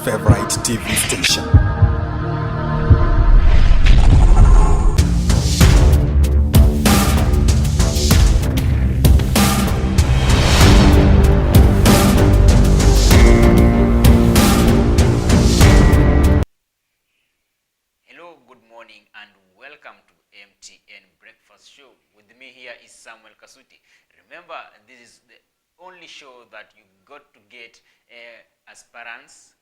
favorite TV station. Hello, good morning and welcome to Mtn Breakfast Show. With me here is Samuel Kasuti. Remember, this is the only show that you got to get aspirants,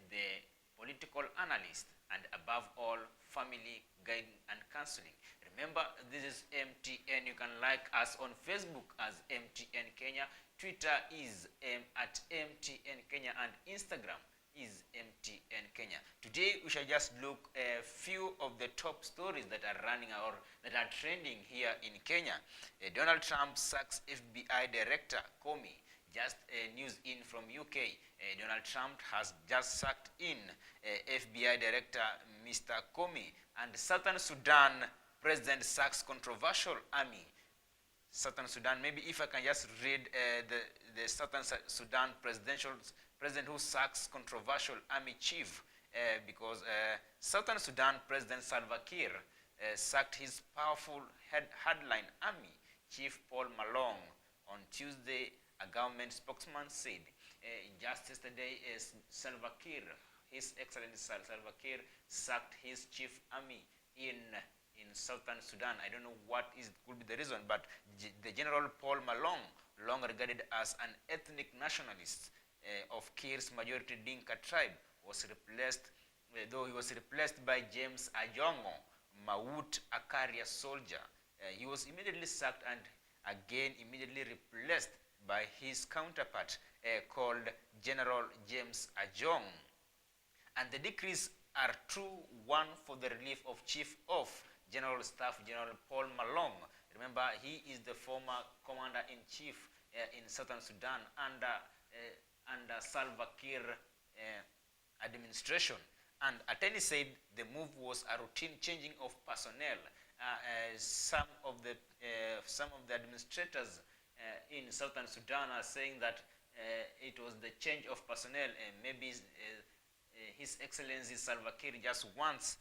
the political analyst, and above all, family guidance and counseling. Remember, this is MTN. You can like us on Facebook as MTN Kenya. Twitter is at MTN Kenya, and Instagram is MTN Kenya. Today we shall just look a few of the top stories that are running or that are trending here in Kenya. Donald Trump sacks FBI Director Comey. Just news in from UK. Donald Trump has just sacked in FBI Director Mr. Comey, and Southern Sudan President sacks controversial army. Southern Sudan, maybe if I can just read the Southern Sudan president who sacks controversial army chief, because Southern Sudan President Salva Kiir sacked his powerful hardline army chief Paul Malong on Tuesday, a government spokesman said. Just yesterday, Salva Kiir, His Excellency Salva Kiir, sacked his chief army in Southern Sudan. I don't know what could be the reason, but the General Paul Malong, long regarded as an ethnic nationalist of Kiir's majority Dinka tribe, was replaced, though he was replaced by James Ajongo, Maut Akaria soldier. He was immediately sacked and again immediately replaced by his counterpart called General James Ajong. And the decrees are true, one for the relief of Chief of General Staff General Paul Malong. Remember, he is the former commander-in-chief in Southern Sudan under Salva Kiir administration. And Attorney said the move was a routine changing of personnel. Some of the administrators in Southern Sudan are saying that it was the change of personnel. Maybe His Excellency Salva Kiir just wants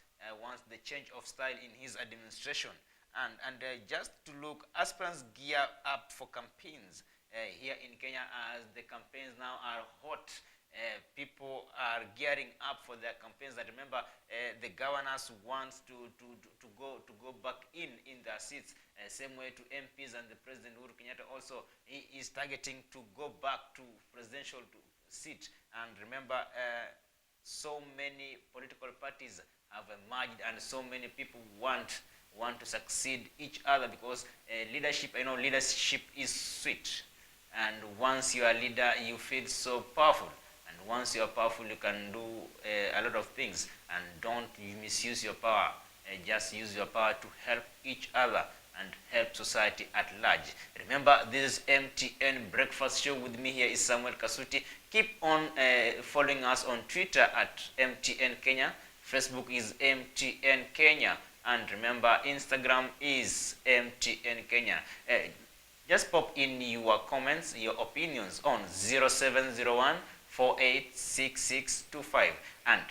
the change of style in his administration. And just to look, aspirants gear up for campaigns here in Kenya as the campaigns now are hot. People are gearing up for their campaigns. That remember, the governors wants to go back in their seats. Same way to MPs, and the President Uhuru Kenyatta also, he is targeting to go back to presidential seat. And remember, so many political parties have emerged, and so many people want to succeed each other, because leadership, leadership is sweet, and once you are a leader, you feel so powerful, and once you are powerful, you can do a lot of things. And don't misuse your power. Just use your power to help each other and help society at large. Remember, this is MTN Breakfast Show. With me here is Samuel Kasuti. Keep on following us on Twitter at MTN Kenya. Facebook is MTN Kenya. And remember, Instagram is MTN Kenya. Just pop in your comments, your opinions on 0701 486625. And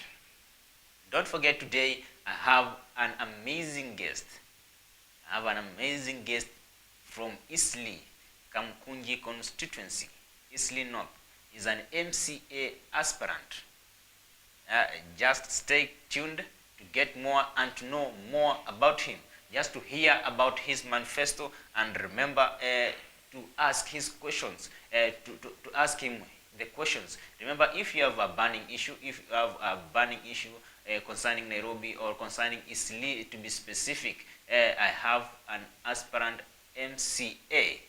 don't forget, today I have an amazing guest. From EASRLEIGH, Kamkunji constituency, EASRLEIGh North. Is an MCA aspirant. Just stay tuned to get more and to know more about him. Just to hear about his manifesto, and remember to ask his questions, to ask him the questions. Remember, if you have a burning issue, concerning Nairobi or concerning EASRLEIGH, to be specific, I have an aspirant MCA.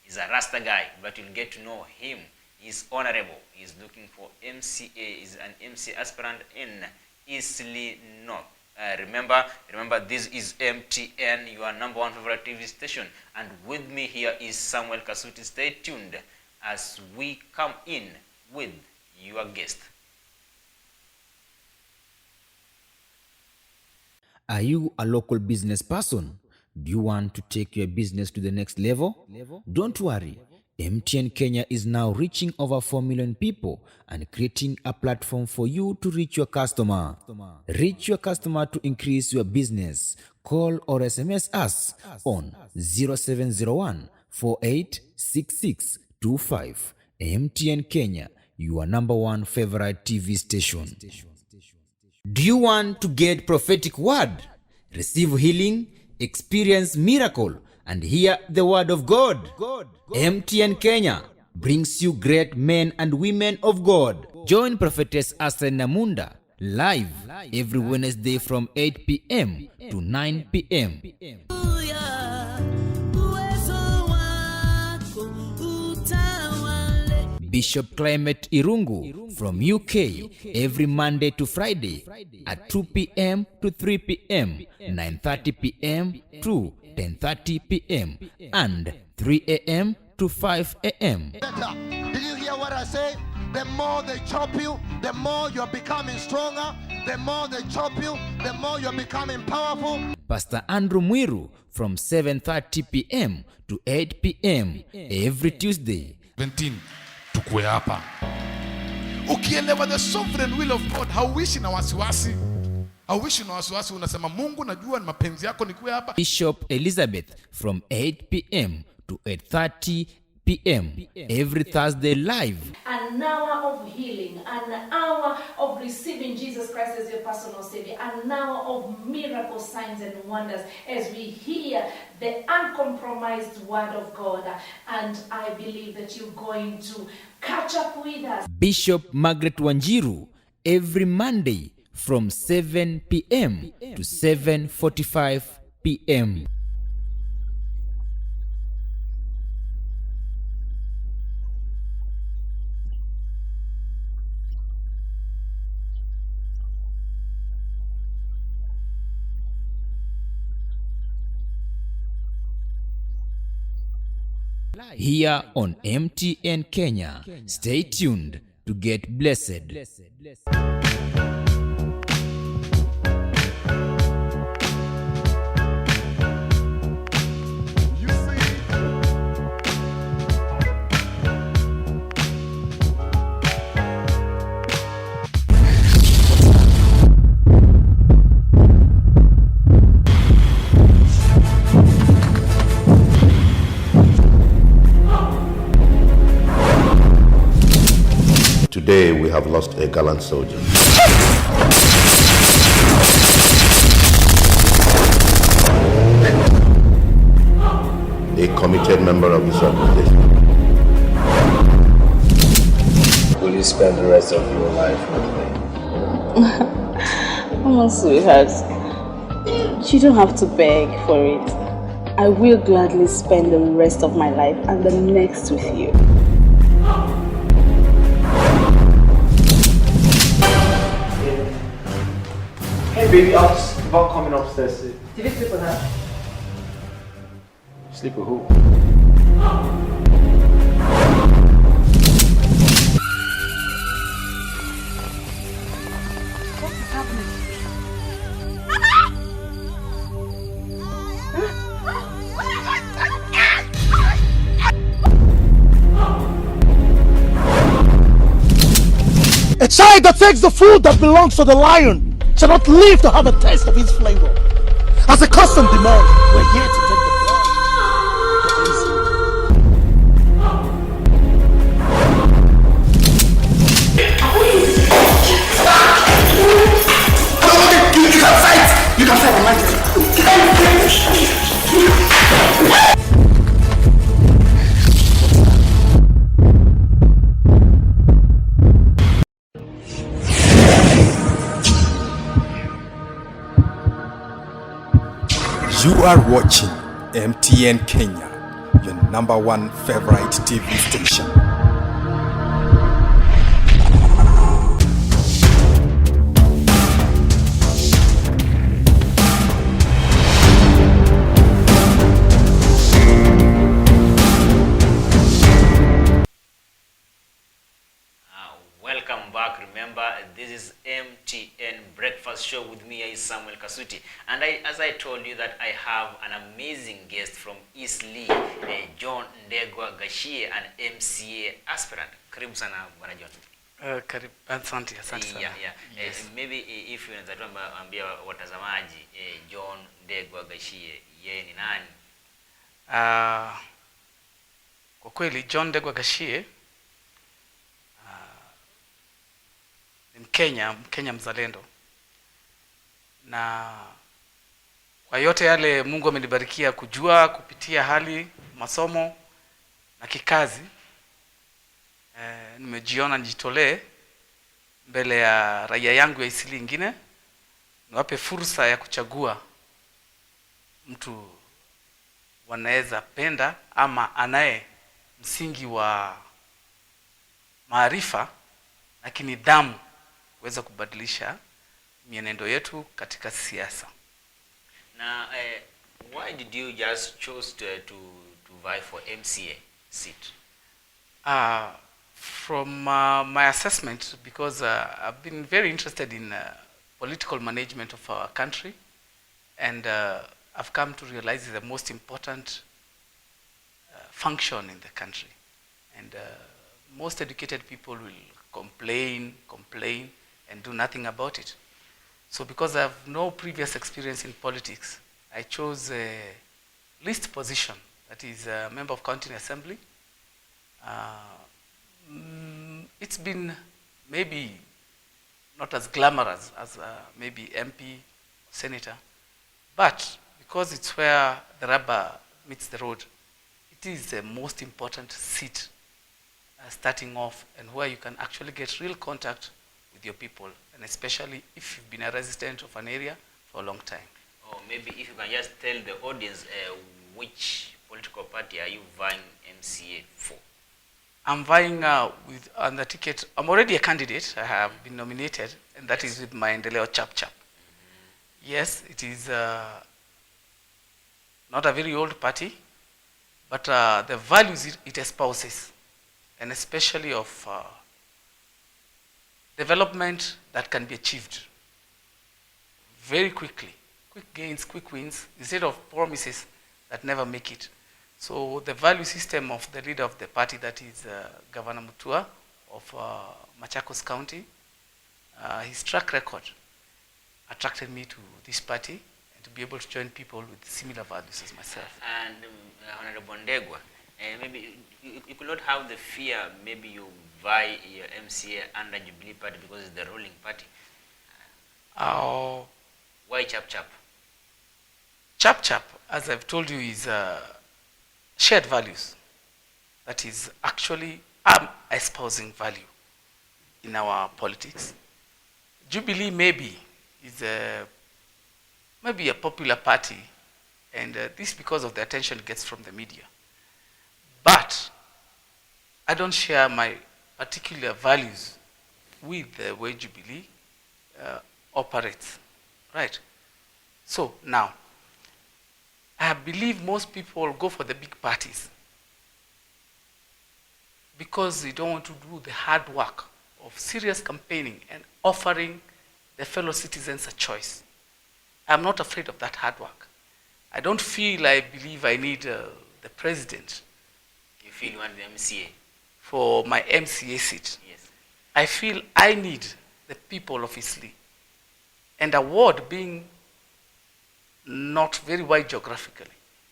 He's a Rasta guy, but you'll get to know him. He's honorable. He's looking for MCA. He's an MC aspirant in EASRLEIGh North. Remember, this is MTN, your number one favorite TV station. And with me here is Samuel Kasuti. Stay tuned as we come in with your guest. Are you a local business person? Do you want to take your business to the next level? Don't worry. MTN Kenya is now reaching over 4 million people and creating a platform for you to reach your customer. Reach your customer to increase your business. Call or SMS us on 0701 486625. MTN Kenya, your #1 favorite TV station. Do you want to get prophetic word, receive healing, experience miracle, and hear the word of God? MTN Kenya brings you great men and women of God. Join Prophetess Asa Namunda live every Wednesday from 8 p.m. to 9 p.m. Bishop Clement Irungu from UK every Monday to Friday at 2 p.m. to 3 p.m., 9:30 p.m. to 10:30 p.m. and 3 a.m. to 5 a.m. Did you hear what I say? The more they chop you, the more you're becoming stronger. The more they chop you, the more you're becoming powerful. Pastor Andrew Mwiru from 7:30 p.m. to 8 p.m. every Tuesday. 17 tukue hapa. Ukielewa the sovereign will of God, hauishi na wasiwasi. Hauishi na wasiwasi, unasema Mungu, najua ni mapenzi yako nikuwe hapa. Bishop Elizabeth from 8 p.m. to 8:30 p.m. every Thursday live. An hour of healing, an hour of receiving Jesus Christ as your personal Savior, an hour of miracle signs and wonders as we hear the uncompromised word of God. And I believe that you're going to catch up with us. Bishop Margaret Wanjiru every Monday from 7 p.m. to 7:45 p.m. Here on MTN Kenya. Stay tuned to get blessed. Today we have lost a gallant soldier. A committed member of this organization. Will you spend the rest of your life with me? I'm a sweetheart. You don't have to beg for it. I will gladly spend the rest of my life and the next with you. Hey baby, I was about coming upstairs. Did you sleep with her? Sleep with who? What is happening? A child that takes the food that belongs to the lion shall not live to have a taste of his flavor. As the custom demands, we're here to take the You can fight. You can fight. You are watching MTN Kenya, your #1 favorite TV station. Welcome back. Remember, this is MTN Breakfast Show. With me is Samuel Kasuti, and as I told you that I have an amazing guest from EASRLEIGH, John Ndegwa GACHIE, an MCA aspirant. Karibu sana bwana John. Karibu, asante sana. Yes. Maybe if you unaweza tuambia watazamaji John Ndegwa GACHIE yeye ni nani? Kwa kweli John Ndegwa GACHIE ni Mkenya mzalendo, na kwa yote yale Mungu amenibarikia kujua kupitia hali masomo na kikazi, nimejiona nijitolee mbele ya raia yangu ya Isili ingine, niwape fursa ya kuchagua mtu wanaweza penda ama anaye msingi wa maarifa na nidhamu kuweza kubadilisha mienendo yetu katika siasa. Na why did you just choose to vie for MCA seat? From my assessment, because I've been very interested in political management of our country, and I've come to realize it's the most important function in the country. And most educated people will complain, and do nothing about it. So because I have no previous experience in politics, I chose a least position, that is a member of county assembly. It's been maybe not as glamorous as maybe MP, senator, but because it's where the rubber meets the road, it is the most important seat starting off, and where you can actually get real contact with your people, and especially if you've been a resident of an area for a long time. Or maybe if you can just tell the audience which political party are you vying MCA for? I'm vying on the ticket. I'm already a candidate. I have been nominated, and that is with my Endeleo Chap. Yes, it is not a very old party, but the values it espouses, and especially of development that can be achieved very quickly, quick gains, quick wins, instead of promises that never make it. So the value system of the leader of the party, that is Governor Mutua of Machakos County, his track record attracted me to this party, and to be able to join people with similar values as myself. And Honorable Ndegwa, maybe you could not have the fear, maybe you vie your MCA under Jubilee Party because it's the ruling party. Why Chap? Chap, as I've told you, is shared values. That is actually, I'm espousing value in our politics. Jubilee maybe is maybe a popular party, and this because of the attention it gets from the media. But I don't share my particular values with the way Jubilee operates, right? So now, I believe most people go for the big parties because they don't want to do the hard work of serious campaigning and offering the fellow citizens a choice. I'm not afraid of that hard work. I don't feel I believe I need the president. You feel you want the MCA? For my MCA seat. Yes. I feel I need the people of EASRLEIGH. And a ward being not very wide geographically,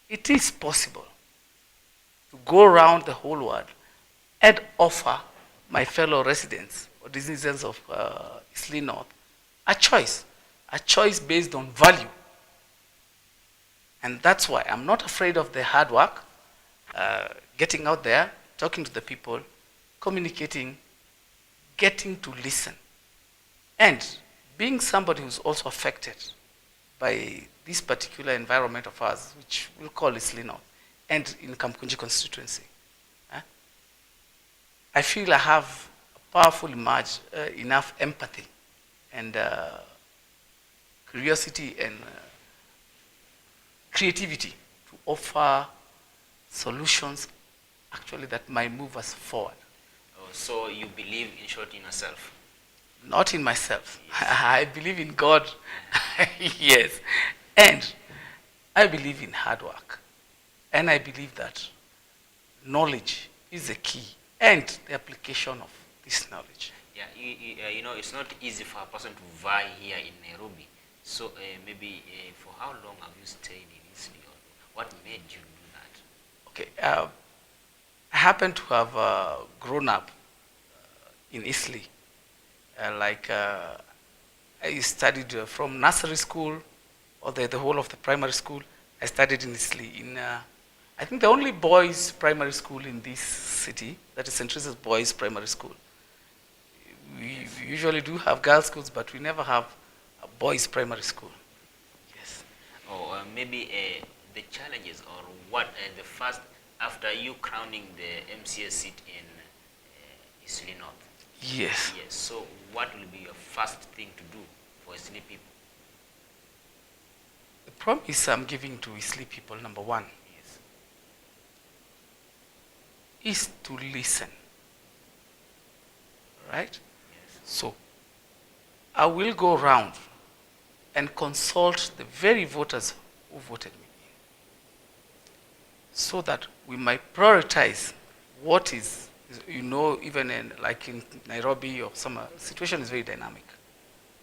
it is possible to go around the whole world and offer my fellow residents or citizens of EASRLEIGH North a choice based on value. And that's why I'm not afraid of the hard work, getting out there, talking to the people, communicating, getting to listen, and being somebody who's also affected by this particular environment of ours, which we'll call EASRLEIGH North, and in Kamkunji constituency. I feel I have a powerful enough empathy and curiosity and creativity to offer solutions actually that might move us forward. So you believe in short in yourself? Not in myself. I believe in God. Yes. And I believe in hard work. And I believe that knowledge is the key and the application of this knowledge. Yeah, you know, it's not easy for a person to vie here in Nairobi. So maybe for how long have you stayed in Eastleigh? What made you do that? Okay, I happen to have grown up in Eastleigh. I studied from nursery school or the whole of the primary school. I studied in Eastleigh in, I think the only boys primary school in this city, that is St. Teresa's Boys Primary School. We usually do have girls' schools, but we never have a boys' primary school. Yes. Or maybe the challenges or what the first, after you crowning the MCA seat in Eastleigh North. Yes. Yes. So what will be your first thing to do for Eastleigh people? The promise I'm giving to Eastleigh people, number one, is to listen. Right? Yes. So I will go around and consult the very voters who voted me, so that we might prioritize what is, you know, even in Nairobi or some situation is very dynamic.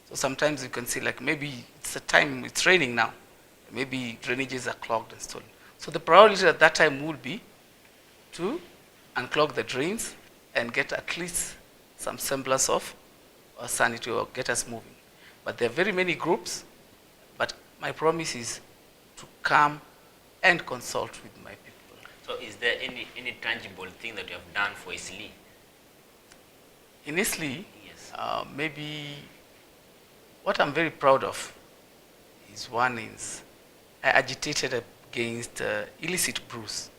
So sometimes you can see like maybe it's a time, it's raining now, maybe drainages are clogged and stolen. So the priority at that time would be to unclog the drains and get at least some semblance of sanity or get us moving. But there are very many groups, but my promise is to come and consult with my people. So is there any tangible thing that you have done for Eastleigh? In Eastleigh, yes. Maybe what I'm very proud of is one is I agitated against illicit brews.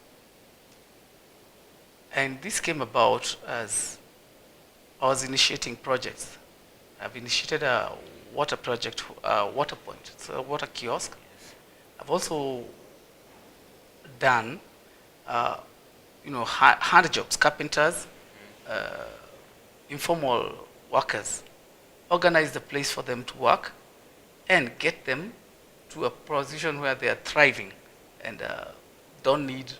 And this came about as I was initiating projects. I've initiated a water project, water point, it's a water kiosk. Yes. I've also done, hand jobs, carpenters, informal workers, organize the place for them to work and get them to a position where they are thriving and don't need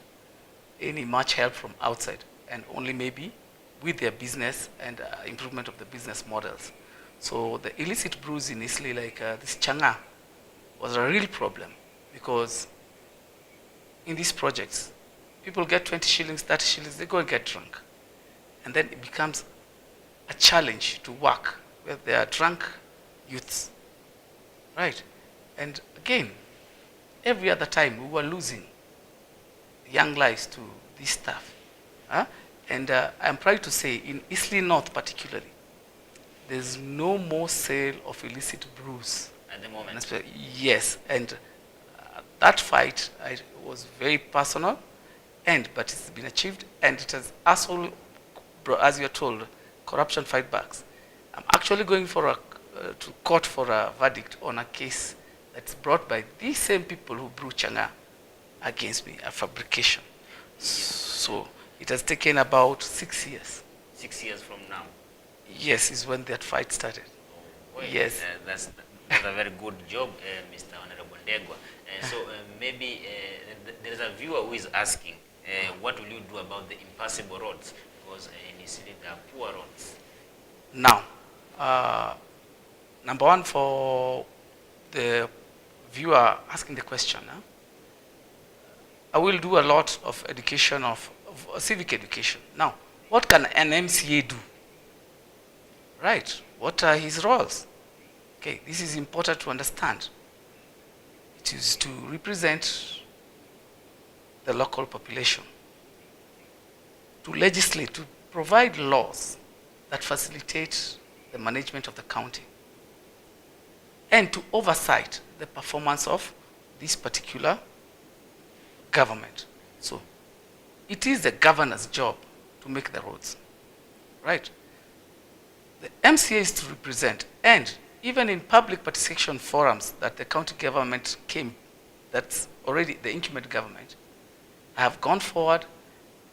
any much help from outside, and only maybe with their business and improvement of the business models. So the illicit brews in Eastleigh, like this changa, was a real problem, because in these projects, people get 20 shillings, 30 shillings, they go and get drunk. And then it becomes a challenge to work where there are drunk youths, right? And again, every other time we were losing young lives to this stuff. And I'm proud to say in Eastleigh North particularly, there's no more sale of illicit brews. At the moment? Yes, and that fight was very personal, but it's been achieved, and it has also, as you're told, corruption fight backs. I'm actually going to court for a verdict on a case that's brought by these same people who brew changa against me, a fabrication. So it has taken about 6 years. 6 years from now? Yes, is when that fight started. Oh, well, yes. That's a very good job, Mr. Honorable Ndegwa. So maybe there is a viewer who is asking, what will you do about the impassable roads? Because in Eastleigh there are poor roads. Now, number one, for the viewer asking the question, I will do a lot of education, of civic education. Now, what can an MCA do? Right, what are his roles? Okay, this is important to understand. It is to represent the local population, to legislate, to provide laws that facilitate the management of the county, and to oversight the performance of this particular government. So it is the governor's job to make the roads, right? The MCA is to represent, and even in public participation forums that the county government that's already the incumbent government, I have gone forward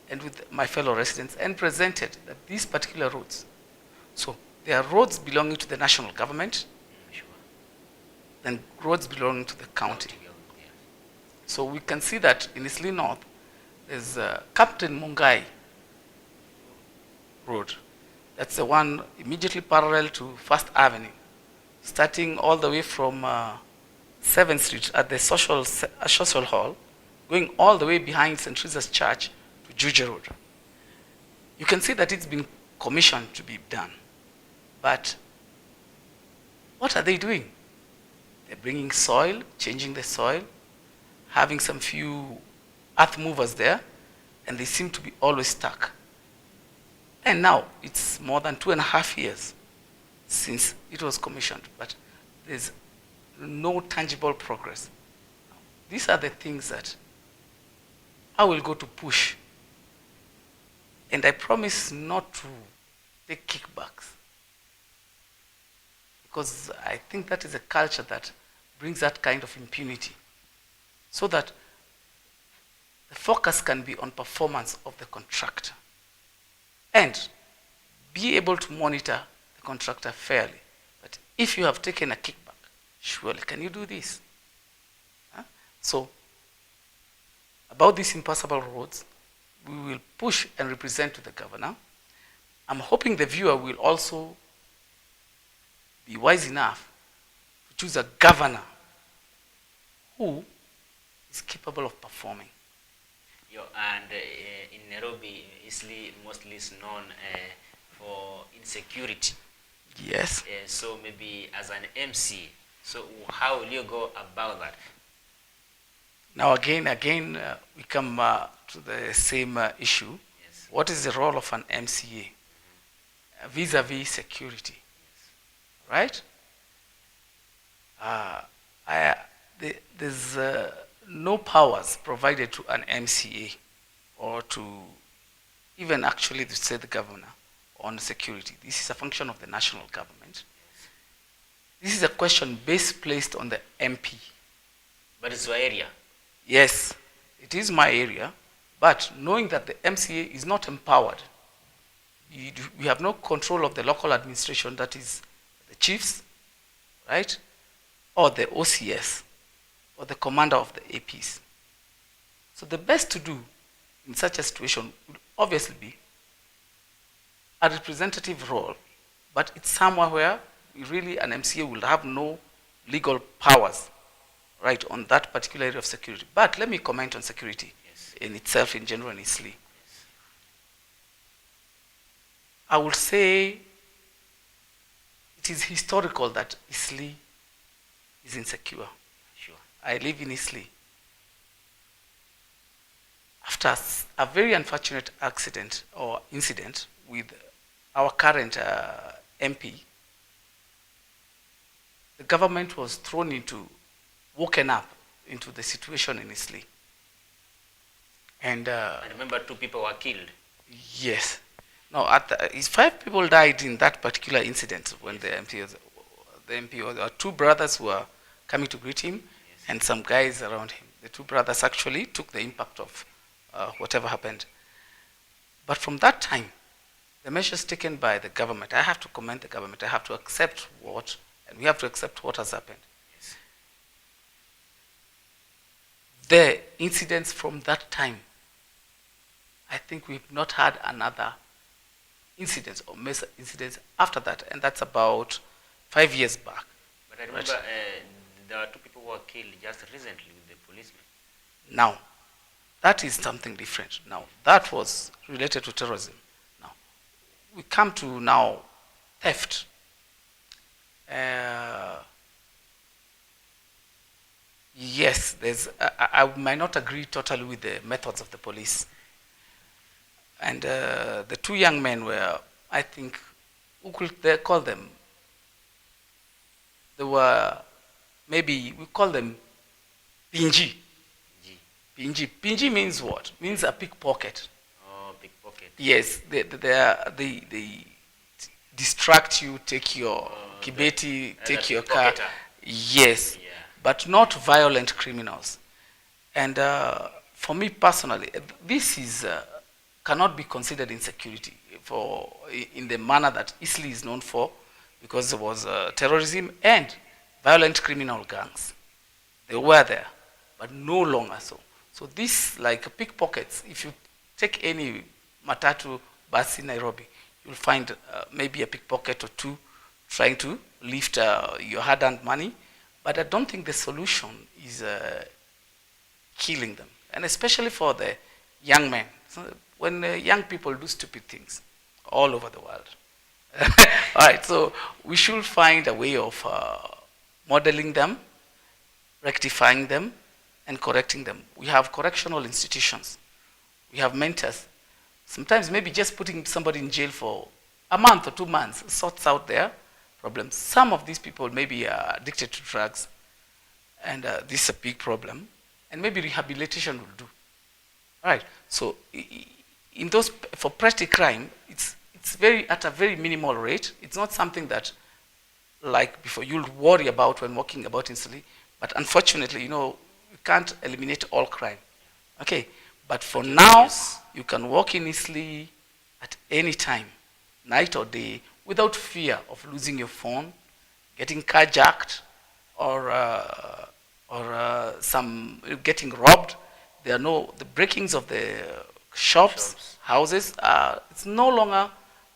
and with my fellow residents and presented that these particular roads. So There are roads belonging to the national government, and roads belonging to the county. So we can see that in Eastleigh North, there's Captain Mungai Road. That's the one immediately parallel to First Avenue, starting all the way from 7th Street at the social hall, going all the way behind St. Teresa's Church to Juja Road. You can see that it's been commissioned to be done. But what are they doing? They're bringing soil, changing the soil, having some few earth movers there, and they seem to be always stuck. And now it's more than 2.5 years since it was commissioned, but there's no tangible progress. These are the things that I will go to push. And I promise not to take kickbacks, because I think that is a culture that brings that kind of impunity, so that the focus can be on performance of the contractor and be able to monitor the contractor fairly. But if you have taken a kickback, surely can you do this? Huh? So about these impassable roads, we will push and represent to the governor. I'm hoping the viewer will also be wise enough to choose a governor who is capable of performing. And in Nairobi, Eastleigh mostly is known for insecurity. Yes. So maybe as an MC, so how will you go about that? Now again, we come to the same issue. Yes. What is the role of an MCA vis-a-vis security? Yes. Right? There's no powers provided to an MCA or to even actually to say the governor on security. This is a function of the national government. Yes. This is a question placed on the MP. But it's your area. Yes, it is my area, but knowing that the MCA is not empowered, we have no control of the local administration, that is the chiefs, right, or the OCS, or the commander of the APs. So the best to do in such a situation would obviously be a representative role, but it's somewhere where really an MCA will have no legal powers, right, on that particular area of security. But let me comment on security. Yes. In itself, in general, in Eastleigh. Yes. I would say it is historical that Eastleigh is insecure. Sure. I live in Eastleigh. After a very unfortunate accident or incident with our current MP, the government was woken up into the situation in Eastleigh. And I remember 2 people were killed. Yes. No, 5 people died in that particular incident when the MP was 2 brothers who were coming to greet him, yes, and some guys around him. The 2 brothers actually took the impact of whatever happened. But from that time, the measures taken by the government, I have to commend the government. I have to accept and we have to accept what has happened. Yes. The incidents from that time, I think we've not had another incidents or major incidents after that, and that's about 5 years back. But I remember there were 2 people who were killed just recently with the policemen. Now, that is something different. Now, that was related to terrorism. Now, we come to now theft. Yes, I might not agree totally with the methods of the police. And the 2 young men were, I think, who could they call them? They were, maybe we call them Pinji. Pinji. Pinji means what? Means a pickpocket. Oh, pickpocket. Yes, they distract you, take your kibeti, take your car. Yes, yeah. But not violent criminals. And for me personally, this is cannot be considered insecurity. in the manner that Eastleigh is known for, because there was terrorism and violent criminal gangs. They were there, but no longer so. So this, like pickpockets, if you take any matatu bus in Nairobi, you'll find maybe a pickpocket or two trying to lift your hard-earned money, but I don't think the solution is killing them, and especially for the young men. So when young people do stupid things all over the world. All right, so we should find a way of modeling them, rectifying them, and correcting them. We have correctional institutions. We have mentors. Sometimes maybe just putting somebody in jail for a month or 2 months sorts out their problems. Some of these people maybe are addicted to drugs, and this is a big problem, and maybe rehabilitation will do. All right, so in those, for petty crime, it's at a very minimal rate. It's not something that, like before, you'll worry about when walking about in Eastleigh, but unfortunately, you can't eliminate all crime. Okay, but for now, you can walk in Eastleigh at any time, night or day, without fear of losing your phone, getting carjacked, or getting robbed. There are the breakings of the shops, houses. It's no longer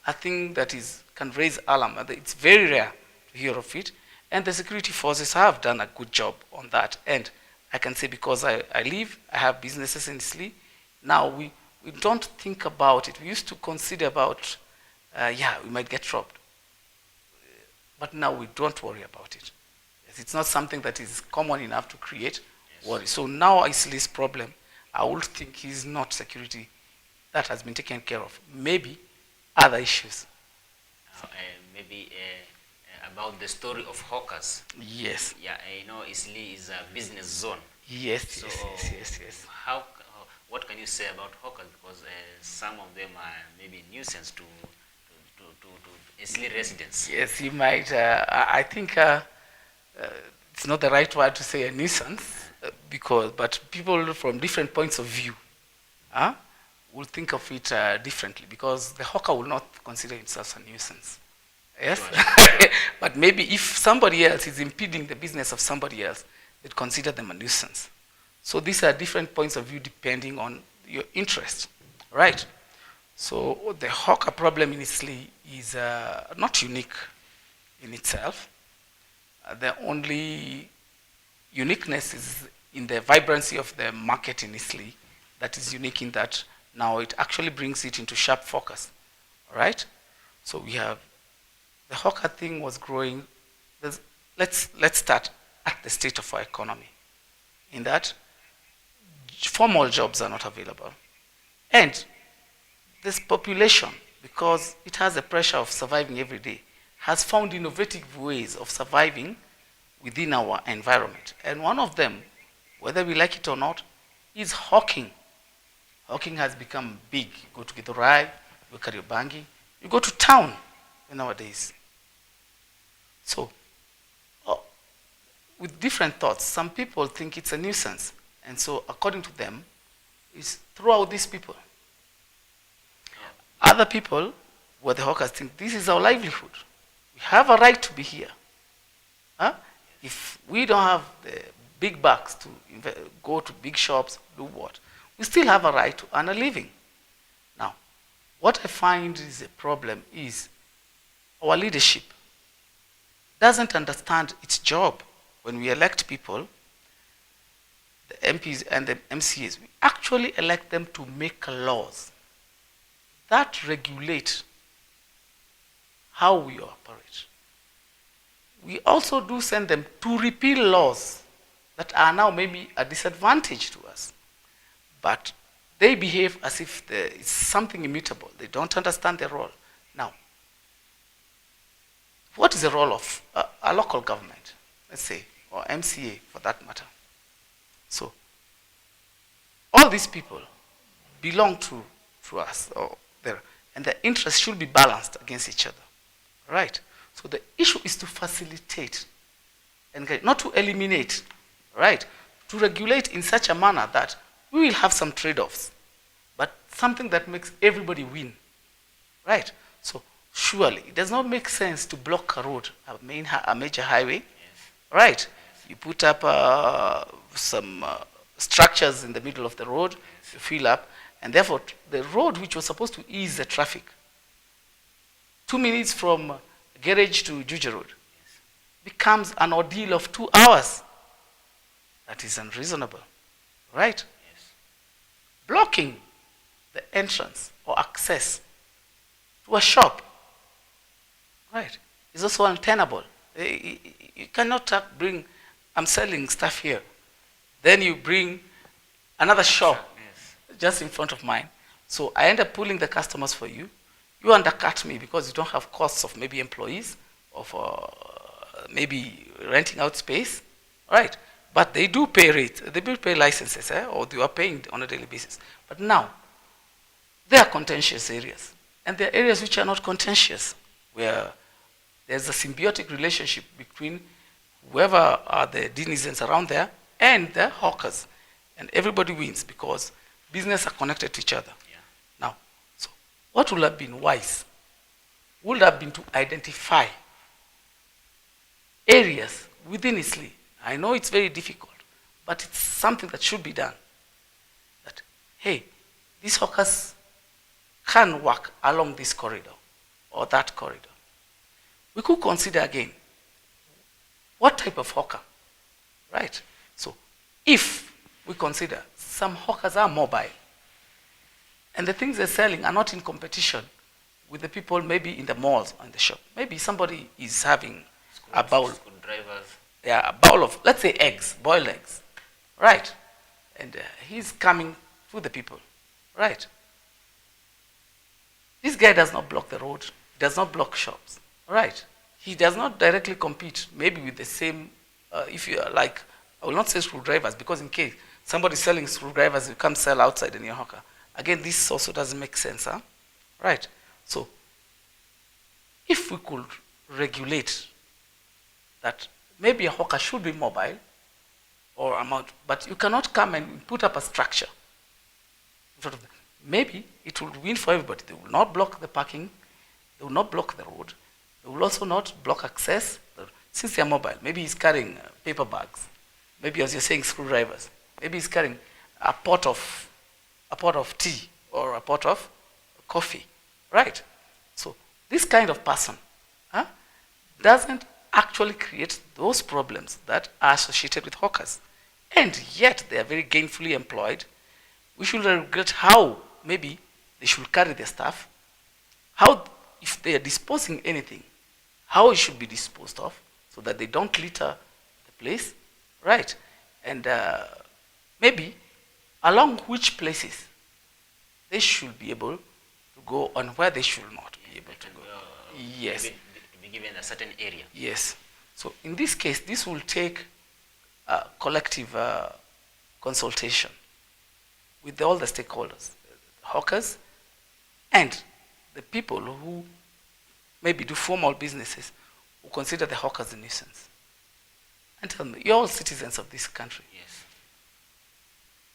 a thing that can raise alarm. It's very rare to hear of it, and the security forces have done a good job on that. And I can say, because I have businesses in Eastleigh, now we don't think about it. We used to consider about, we might get robbed. But now we don't worry about it. It's not something that is common enough to create worry. So now Eastleigh's problem, I would think, is not security. That has been taken care of. Maybe other issues. Maybe about the story of hawkers. Yes. Yeah, Eastleigh is a business zone. Yes, so yes. What can you say about hawkers? Because some of them are maybe nuisance to Eastleigh residents. Yes, you might. I think it's not the right word to say a nuisance, but people from different points of view will think of it differently, because the hawker will not consider himself a nuisance. Yes, sure. But maybe if somebody else is impeding the business of somebody else, they'd consider them a nuisance. So these are different points of view depending on your interest, right? So the hawker problem in Eastleigh is not unique in itself. The only uniqueness is in the vibrancy of the market in Eastleigh. That is unique in that now it actually brings it into sharp focus, all right? So we have the hawker thing was growing. Let's start at the state of our economy. In that, formal jobs are not available. And this population, because it has a pressure of surviving every day, has found innovative ways of surviving within our environment. And one of them, whether we like it or not, is hawking. Hawking has become big. You go to Githurai, you go to Kariobangi, you go to town nowadays. So, with different thoughts, some people think it's a nuisance. And so, according to them, it's throughout these people. Other people, where the hawkers think, this is our livelihood. We have a right to be here. If we don't have the big bucks to go to big shops, do what? We still have a right to earn a living. Now, what I find is a problem is our leadership doesn't understand its job. When we elect people, the MPs and the MCAs, we actually elect them to make laws that regulate how we operate. We also do send them to repeal laws that are now maybe a disadvantage to us. But they behave as if it's something immutable. They don't understand their role. Now, what is the role of a local government, let's say, or MCA for that matter? So, all these people belong to us, and their interests should be balanced against each other, right? So the issue is to facilitate, and not to eliminate, right? To regulate in such a manner that we will have some trade-offs, but something that makes everybody win, right? So surely it does not make sense to block a road, a major highway, right? You put up some structures in the middle of the road, you fill up, and therefore the road which was supposed to ease the traffic, 2 minutes from garage to Juja Road, becomes an ordeal of 2 hours. That is unreasonable, right? Blocking the entrance or access to a shop, right, is also untenable. You cannot bring, I'm selling stuff here, then you bring another shop just in front of mine. So I end up pulling the customers for you. You undercut me because you don't have costs of maybe employees or for maybe renting out space, right? But they do pay rates, they do pay licenses, or they are paying on a daily basis. But now, there are contentious areas, and there are areas which are not contentious, where there's a symbiotic relationship between whoever are the denizens around there and the hawkers, and everybody wins because business are connected to each other. Now, so what would have been wise would have been to identify areas within Eastleigh. I know it's very difficult, but it's something that should be done. That, hey, these hawkers can work along this corridor or that corridor. We could consider again, what type of hawker, right? So if we consider some hawkers are mobile and the things they're selling are not in competition with the people maybe in the malls or in the shop. Maybe somebody is having a bowl. Yeah, a bowl of, let's say, eggs, boiled eggs, right? And he's coming to the people, right? This guy does not block the road, does not block shops, right? He does not directly compete, maybe with the same, if you are like, I will not say screwdrivers, because in case somebody selling screwdrivers, you can't sell outside in your hawker. Again, this also doesn't make sense, huh? Right? So, if we could regulate that maybe a hawker should be mobile or amount, but you cannot come and put up a structure. Maybe it will win for everybody. They will not block the parking, they will not block the road, they will also not block access. Since they are mobile, maybe he's carrying paper bags, maybe as you're saying screwdrivers, maybe he's carrying a pot of tea or a pot of coffee, right? So this kind of person doesn't actually create those problems that are associated with hawkers. And yet they are very gainfully employed. We should regret how maybe they should carry their stuff, how if they are disposing anything, how it should be disposed of so that they don't litter the place, right? And maybe along which places they should be able to go and where they should not be able to go. Yes. Be given a certain area. Yes. So in this case, this will take collective consultation with all the stakeholders, the hawkers, and the people who maybe do formal businesses who consider the hawkers a nuisance. And tell me, you're all citizens of this country. Yes.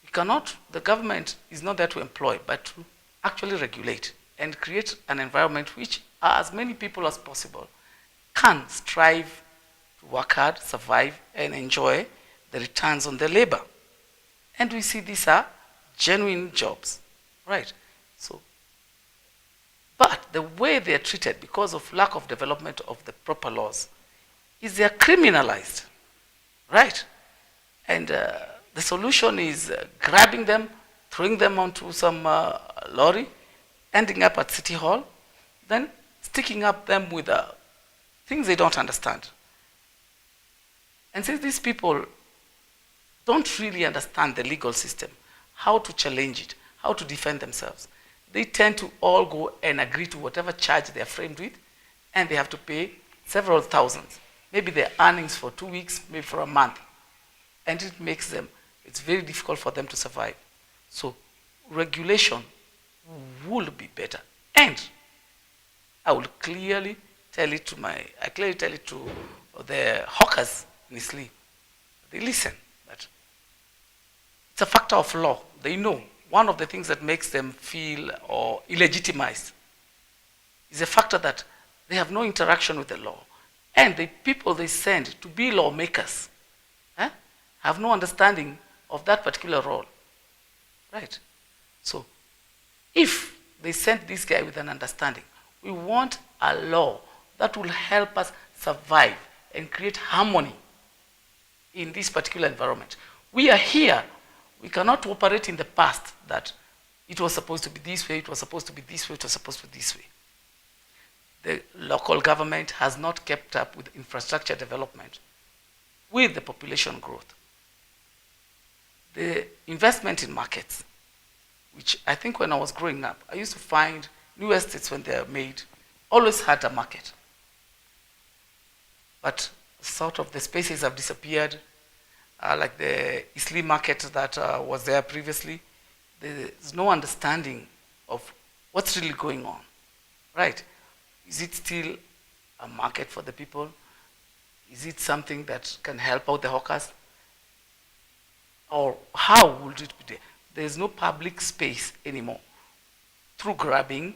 You cannot, the government is not there to employ, but to actually regulate and create an environment which as many people as possible can strive to work hard, survive, and enjoy the returns on their labor. And we see these are genuine jobs, right? So, but the way they are treated because of lack of development of the proper laws is they are criminalized, right? And the solution is grabbing them, throwing them onto some lorry, ending up at City Hall, then sticking up them with things they don't understand. And since these people don't really understand the legal system, how to challenge it, how to defend themselves, they tend to all go and agree to whatever charge they are framed with, and they have to pay several thousands. Maybe their earnings for 2 weeks, maybe for a month. And it makes them, it's very difficult for them to survive. So regulation would be better. And I will clearly tell it to the hawkers in Eastleigh. They listen. That it's a factor of law. They know one of the things that makes them feel or illegitimized is a factor that they have no interaction with the law. And the people they send to be lawmakers have no understanding of that particular role. Right? So, if they send this guy with an understanding, we want a law that will help us survive and create harmony in this particular environment. We are here. We cannot operate in the past that it was supposed to be this way, it was supposed to be this way, it was supposed to be this way. The local government has not kept up with infrastructure development, with the population growth. The investment in markets, which I think when I was growing up, I used to find new estates when they are made, always had a market. But sort of the spaces have disappeared, like the EASRLEIGH market that was there previously. There's no understanding of what's really going on, right? Is it still a market for the people? Is it something that can help out the hawkers? Or how would it be there? There's no public space anymore. Through grabbing,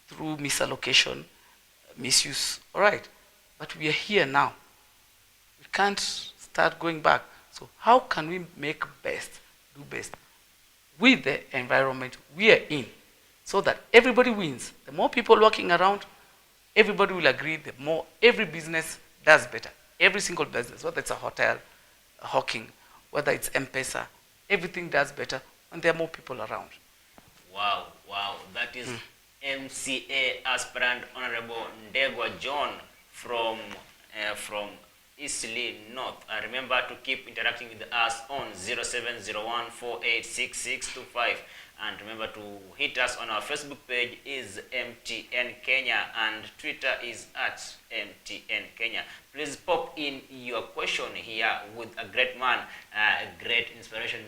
through misallocation, misuse, all right. But we are here now. We can't start going back. So how can we make best, do best with the environment we are in so that everybody wins? The more people working around, everybody will agree, the more every business does better. Every single business, whether it's a hotel, a hawking, whether it's M-Pesa, everything does better when there are more people around. Wow, wow. That is MCA Aspirant Honorable Ndegwa John from EASRLEIGH North. Remember to keep interacting with us on 0701486625. And remember to hit us on our Facebook page is MTN Kenya and Twitter is @MTN Kenya. Please pop in your question here with a great man, a great inspiration.